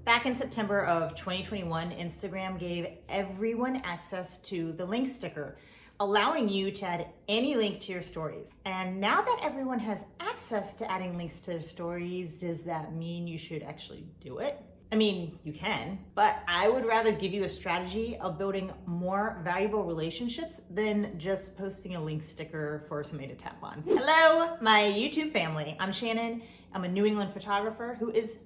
Back in September of 2021, Instagram gave everyone access to the link sticker, allowing you to add any link to your stories. And now that everyone has access to adding links to their stories, does that mean you should actually do it? I mean, you can, but I would rather give you a strategy of building more valuable relationships than just posting a link sticker for somebody to tap on. Hello, my YouTube family. I'm Shannon. I'm a New England photographer who is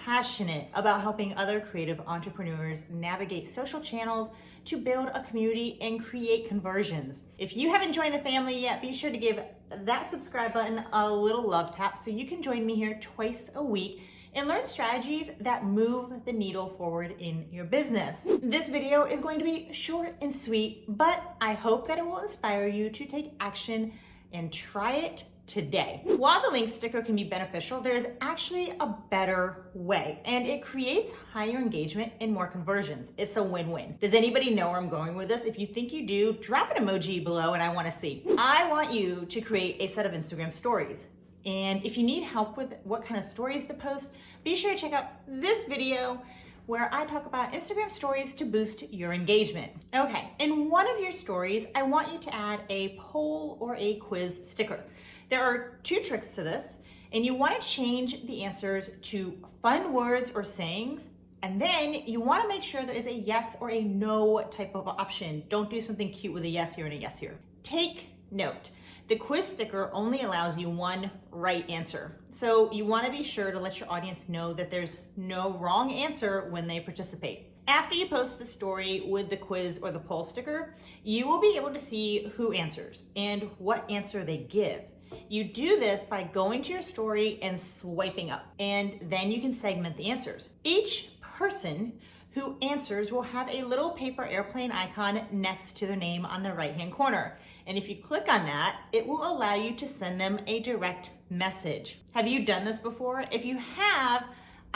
passionate about helping other creative entrepreneurs navigate social channels to build a community and create conversions. If you haven't joined the family yet, be sure to give that subscribe button a little love tap so you can join me here twice a week and learn strategies that move the needle forward in your business. This video is going to be short and sweet, but I hope that it will inspire you to take action and try it today. While the link sticker can be beneficial, there's actually a better way, and it creates higher engagement and more conversions. It's a win-win. Does anybody know where I'm going with this? If you think you do, drop an emoji below and I want to see. I want you to create a set of Instagram stories. And if you need help with what kind of stories to post, be sure to check out this video where I talk about Instagram stories to boost your engagement. Okay, in one of your stories, I want you to add a poll or a quiz sticker. There are two tricks to this, and you want to change the answers to fun words or sayings, and then you want to make sure there is a yes or a no type of option. Don't do something cute with a yes here and a yes here. Take note. The quiz sticker only allows you one right answer. So you want to be sure to let your audience know that there's no wrong answer when they participate. After you post the story with the quiz or the poll sticker, you will be able to see who answers and what answer they give. You do this by going to your story and swiping up, and then you can segment the answers. Each person who answers will have a little paper airplane icon next to their name on the right-hand corner. And if you click on that, it will allow you to send them a direct message. Have you done this before? If you have,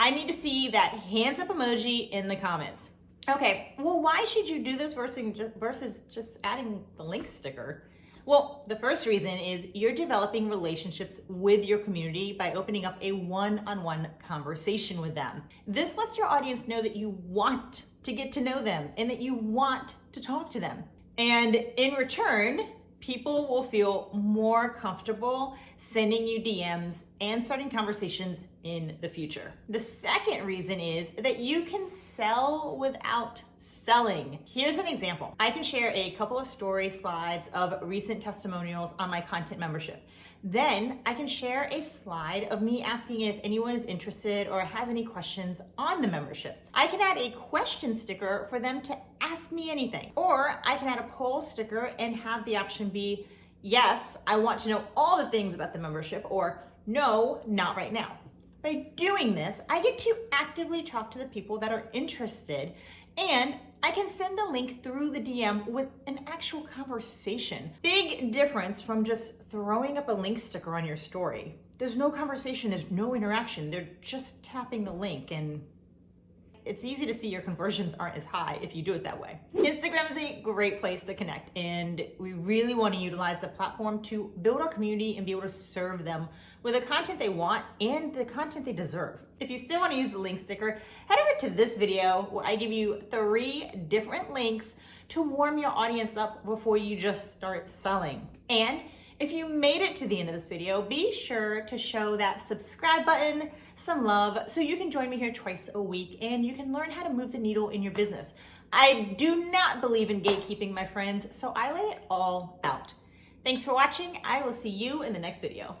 I need to see that hands up emoji in the comments. Okay, well, why should you do this versus just adding the link sticker? Well, the first reason is you're developing relationships with your community by opening up a one-on-one conversation with them. This lets your audience know that you want to get to know them and that you want to talk to them. And in return, people will feel more comfortable sending you DMs and starting conversations in the future. The second reason is that you can sell without selling. Here's an example. I can share a couple of story slides of recent testimonials on my content membership. Then I can share a slide of me asking if anyone is interested or has any questions on the membership. I can add a question sticker for them to ask me anything. Or I can add a poll sticker and have the option be, yes, I want to know all the things about the membership, or no, not right now. By doing this, I get to actively talk to the people that are interested, and I can send the link through the DM with an actual conversation. Big difference from just throwing up a link sticker on your story. There's no conversation, there's no interaction. They're just tapping the link, and it's easy to see your conversions aren't as high if you do it that way. Instagram is a great place to connect, and we really want to utilize the platform to build our community and be able to serve them with the content they want and the content they deserve. If you still want to use the link sticker, head over to this video where I give you 3 different links to warm your audience up before you just start selling. And if you made it to the end of this video, be sure to show that subscribe button some love so you can join me here twice a week and you can learn how to move the needle in your business. I do not believe in gatekeeping, my friends, so I lay it all out. Thanks for watching. I will see you in the next video.